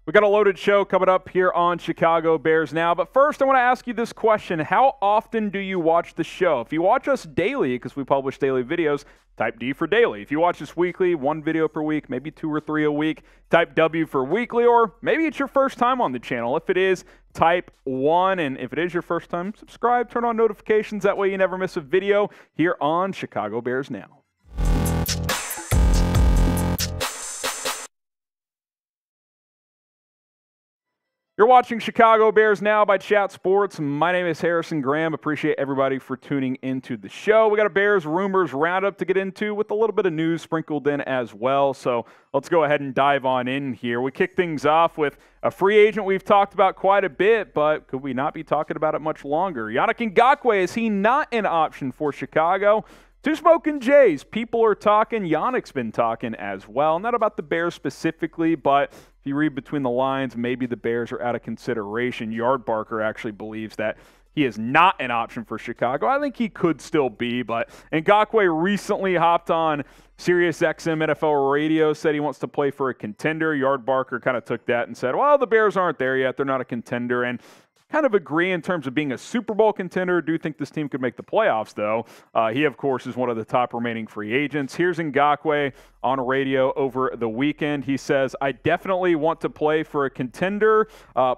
We got a loaded show coming up here on Chicago Bears Now. But first, I want to ask you this question. How often do you watch the show? If you watch us daily, because we publish daily videos, type D for daily. If you watch us weekly, 1 video per week, maybe 2 or 3 a week, type W for weekly, or maybe it's your first time on the channel. If it is, type 1. And if it is your first time, subscribe, turn on notifications. That way you never miss a video here on Chicago Bears Now. You're watching Chicago Bears Now by Chat Sports. My name is Harrison Graham. Appreciate everybody for tuning into the show. We got a Bears rumors roundup to get into with a little bit of news sprinkled in as well. So let's go ahead and dive on in here. We kick things off with a free agent we've talked about quite a bit, but could we not be talking about it much longer? Yannick Ngakoue, is he not an option for Chicago? Two Smoking Jays. People are talking. Yannick's been talking as well. Not about the Bears specifically, but if you read between the lines, maybe the Bears are out of consideration. Yardbarker actually believes that he is not an option for Chicago. I think he could still be, but Ngakoue recently hopped on SiriusXM NFL Radio, said he wants to play for a contender. Yardbarker kind of took that and said, well, the Bears aren't there yet. They're not a contender. And kind of agree in terms of being a Super Bowl contender. Do think this team could make the playoffs, though. He, of course, is one of the top remaining free agents. Here's Ngakoue on radio over the weekend. He says, I definitely want to play for a contender,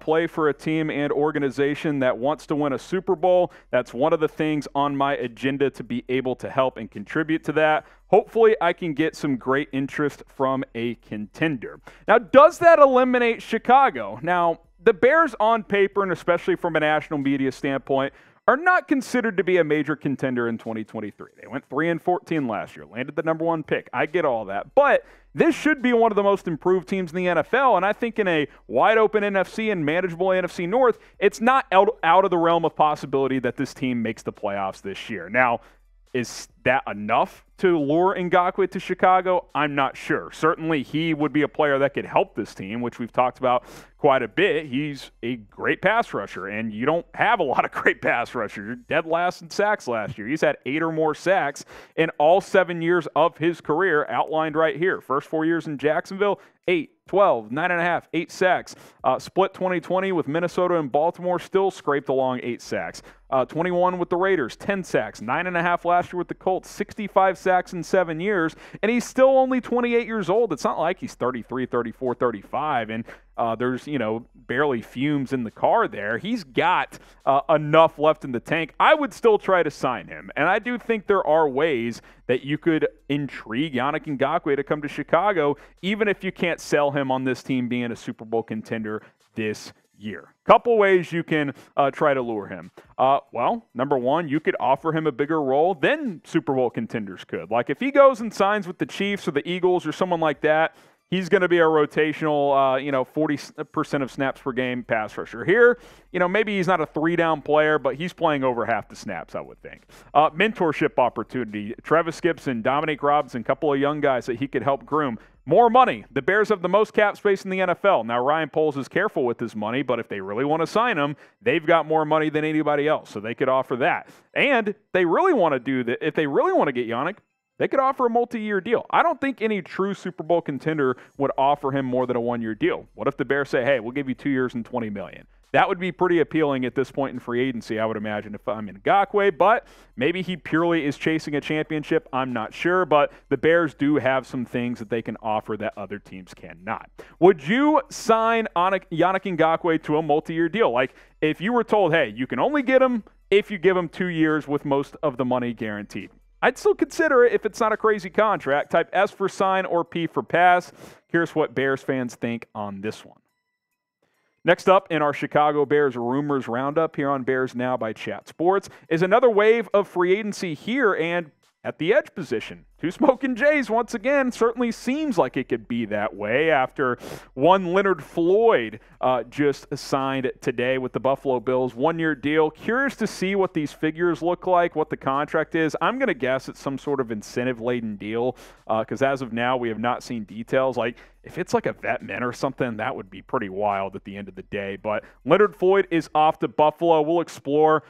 play for a team and organization that wants to win a Super Bowl. That's one of the things on my agenda to be able to help and contribute to that. Hopefully, I can get some great interest from a contender. Now, does that eliminate Chicago? Now, the Bears on paper, and especially from a national media standpoint, are not considered to be a major contender in 2023. They went 3-14 last year, landed the number 1 pick. I get all that. But this should be one of the most improved teams in the NFL, and I think in a wide-open NFC and manageable NFC North, it's not out of the realm of possibility that this team makes the playoffs this year. Now, is that enough to lure Ngakoue to Chicago? I'm not sure. Certainly, he would be a player that could help this team, which we've talked about quite a bit. He's a great pass rusher, and you don't have a lot of great pass rushers. You're dead last in sacks last year. He's had 8 or more sacks in all 7 years of his career, outlined right here. First 4 years in Jacksonville, 8, 12, 9.5, 8 sacks. Split 2020 with Minnesota and Baltimore, still scraped along 8 sacks. 21 with the Raiders, 10 sacks. 9.5 last year with the Colts, 65 sacks in 7 years. And he's still only 28 years old. It's not like he's 33, 34, 35, and there's, barely fumes in the car there. He's got enough left in the tank. I would still try to sign him. And I do think there are ways that you could intrigue Yannick Ngakoue to come to Chicago, even if you can't sell him on this team being a Super Bowl contender this year. Couple ways you can try to lure him. Well, number one, you could offer him a bigger role than Super Bowl contenders could. Like if he goes and signs with the Chiefs or the Eagles or someone like that, he's going to be a rotational, 40% of snaps per game pass rusher. Here, maybe he's not a 3-down player, but he's playing over half the snaps, I would think. Mentorship opportunity. Travis Gibson, Dominique Robinson, a couple of young guys that he could help groom. More money. The Bears have the most cap space in the NFL. Now, Ryan Poles is careful with his money, but if they really want to sign him, they've got more money than anybody else, so they could offer that. And they really want to do that. If they really want to get Yannick, they could offer a multi-year deal. I don't think any true Super Bowl contender would offer him more than a 1-year deal. What if the Bears say, hey, we'll give you 2 years and $20 million? That would be pretty appealing at this point in free agency, I would imagine, if I'm in Ngakoue. But maybe he purely is chasing a championship. I'm not sure. But the Bears do have some things that they can offer that other teams cannot. Would you sign Yannick Ngakoue to a multi-year deal? Like, if you were told, hey, you can only get him if you give him 2 years with most of the money guaranteed. I'd still consider it if it's not a crazy contract. Type S for sign or P for pass. Here's what Bears fans think on this one. Next up in our Chicago Bears rumors roundup here on Bears Now by Chat Sports is another wave of free agency here and at the edge position. Two Smoking Jays, once again, certainly seems like it could be that way after one Leonard Floyd just signed today with the Buffalo Bills. 1-year deal. Curious to see what these figures look like, what the contract is. I'm going to guess it's some sort of incentive-laden deal because as of now, we have not seen details. Like, if it's like a vet min or something, that would be pretty wild at the end of the day. But Leonard Floyd is off to Buffalo. We'll explore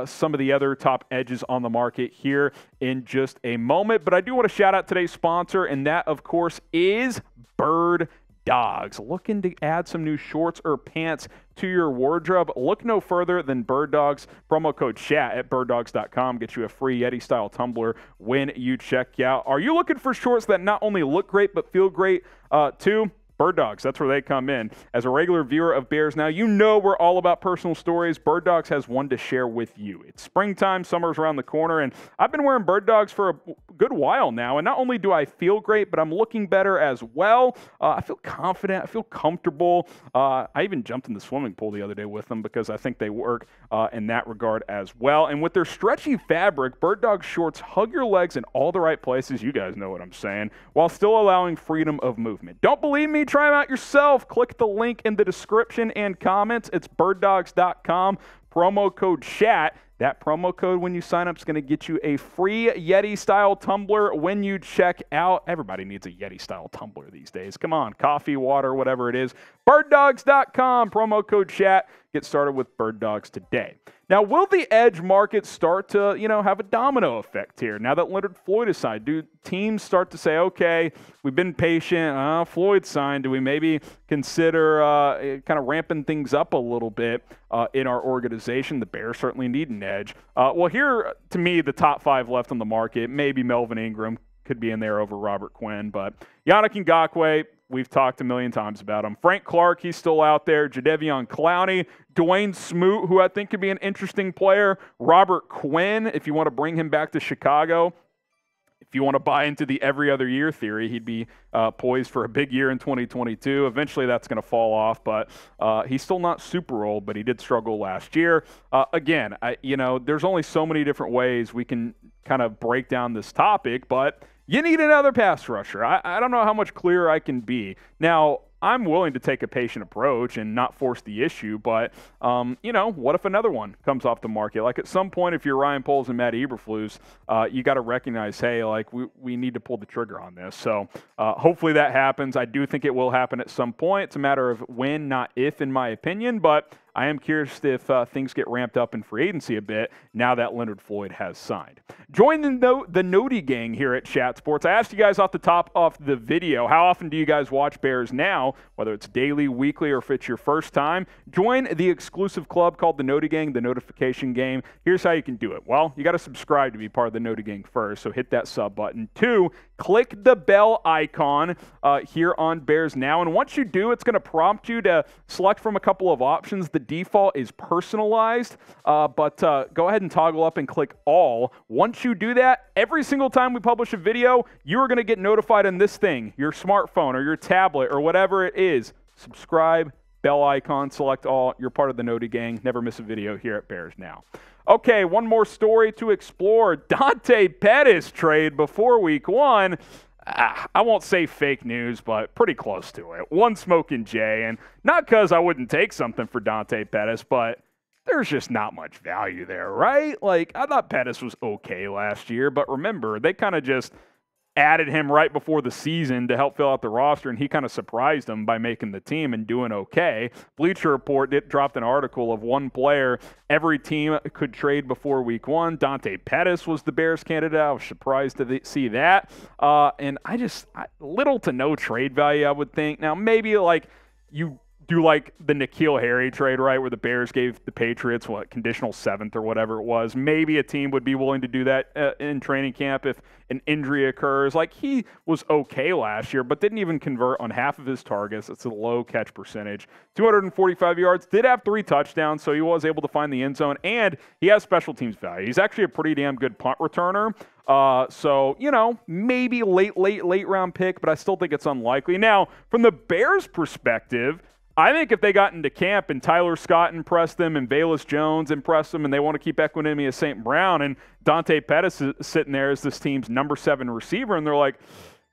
some of the other top edges on the market here in just a moment. But I do want to shout out today's sponsor, and that, of course, is Bird Dogs. Looking to add some new shorts or pants to your wardrobe? Look no further than Bird Dogs. Promo code CHAT at birddogs.com gets you a free Yeti-style tumbler when you check out. Are you looking for shorts that not only look great but feel great too? Bird Dogs, that's where they come in. As a regular viewer of Bears Now, you know we're all about personal stories. Bird Dogs has one to share with you. It's springtime, summer's around the corner, and I've been wearing Bird Dogs for a good while now, and not only do I feel great, but I'm looking better as well. I feel confident. I feel comfortable. I even jumped in the swimming pool the other day with them because I think they work in that regard as well. And with their stretchy fabric, Bird Dog shorts hug your legs in all the right places, you guys know what I'm saying, while still allowing freedom of movement. Don't believe me? Try them out yourself. Click the link in the description and comments. It's birddogs.com. Promo code CHAT. That promo code when you sign up is going to get you a free Yeti-style tumbler when you check out. Everybody needs a Yeti-style tumbler these days. Come on, coffee, water, whatever it is. Birddogs.com. Promo code CHAT. Get started with Bird Dogs today. Now, will the edge market start to, have a domino effect here? Now that Leonard Floyd is signed, do teams start to say, okay, we've been patient, Floyd signed, do we maybe consider kind of ramping things up a little bit in our organization? The Bears certainly need an edge. Well, here, to me, the top 5 left on the market, maybe Melvin Ingram could be in there over Robert Quinn, but Yannick Ngakoue, we've talked a million times about him. Frank Clark, he's still out there. Jadeveon Clowney, Dawaune Smoot, who I think could be an interesting player. Robert Quinn, if you want to bring him back to Chicago. If you want to buy into the every other year theory, he'd be poised for a big year in 2022. Eventually, that's going to fall off, but he's still not super old, but he did struggle last year. Again, there's only so many different ways we can kind of break down this topic, but you need another pass rusher. I don't know how much clearer I can be. Now, I'm willing to take a patient approach and not force the issue, but, what if another one comes off the market? Like, at some point, if you're Ryan Poles and Matt Eberflus, you got to recognize, hey, like, we need to pull the trigger on this. So hopefully that happens. I do think it will happen at some point. It's a matter of when, not if, in my opinion, but I am curious if things get ramped up in free agency a bit now that Leonard Floyd has signed. Join the Noti gang here at Chat Sports. I asked you guys off the top of the video, how often do you guys watch Bears Now, whether it's daily, weekly, or if it's your first time? Join the exclusive club called the Noti Gang, the Notification Game. Here's how you can do it. Well, you got to subscribe to be part of the Noti Gang first, so hit that sub button. 2, click the bell icon here on Bears Now, and once you do, it's going to prompt you to select from a couple of options. The default is personalized, but go ahead and toggle up and click all. Once you do that, every single time we publish a video, you're going to get notified on this thing, your smartphone or your tablet or whatever it is. Subscribe, bell icon, select all. You're part of the Noti Gang. Never miss a video here at Bears Now. Okay, one more story to explore. Dante Pettis trade before week 1. I won't say fake news, but pretty close to it. One smoking J, and not because I wouldn't take something for Dante Pettis, but there's just not much value there, right? Like, I thought Pettis was okay last year, but remember, they kind of just added him right before the season to help fill out the roster, and he kind of surprised them by making the team and doing okay. Bleacher Report dropped an article of one player every team could trade before week 1. Dante Pettis was the Bears candidate. I was surprised to see that. And little to no trade value, I would think. Now, maybe like you do like the N'Keal Harry trade, right, where the Bears gave the Patriots, conditional 7th or whatever it was. Maybe a team would be willing to do that in training camp if an injury occurs. Like, he was okay last year, but didn't even convert on half of his targets. It's a low catch percentage. 245 yards, did have 3 touchdowns, so he was able to find the end zone, and he has special teams value. He's actually a pretty damn good punt returner. So, maybe late round pick, but I still think it's unlikely. Now, from the Bears' perspective, I think if they got into camp and Tyler Scott impressed them and Velus Jones impressed them and they want to keep equanimity of St. Brown and Dante Pettis is sitting there as this team's number 7 receiver, and they're like,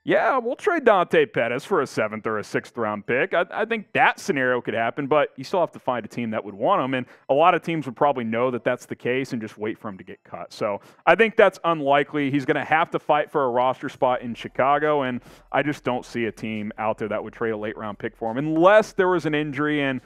yeah, we'll trade Dante Pettis for a 7th or a 6th round pick. I think that scenario could happen, but you still have to find a team that would want him, and a lot of teams would probably know that that's the case and just wait for him to get cut. So I think that's unlikely. He's going to have to fight for a roster spot in Chicago, and I just don't see a team out there that would trade a late round pick for him unless there was an injury and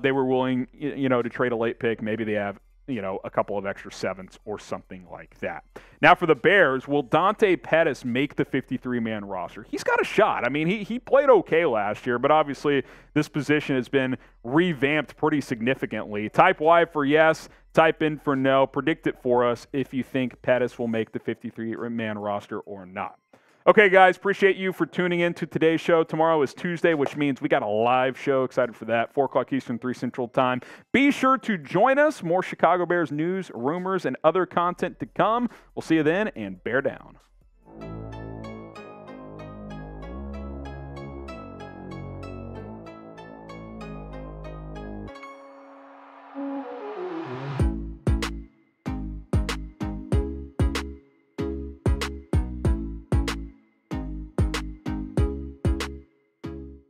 they were willing, to trade a late pick. Maybe they have a couple of extra sevenths or something like that. Now for the Bears, will Dante Pettis make the 53-man roster? He's got a shot. I mean, he played okay last year, but obviously this position has been revamped pretty significantly. Type Y for yes, type in for no. Predict it for us if you think Pettis will make the 53-man roster or not. Okay, guys, appreciate you for tuning in to today's show. Tomorrow is Tuesday, which means we got a live show. Excited for that. 4 o'clock Eastern, 3 Central Time. Be sure to join us. More Chicago Bears news, rumors, and other content to come. We'll see you then, and bear down.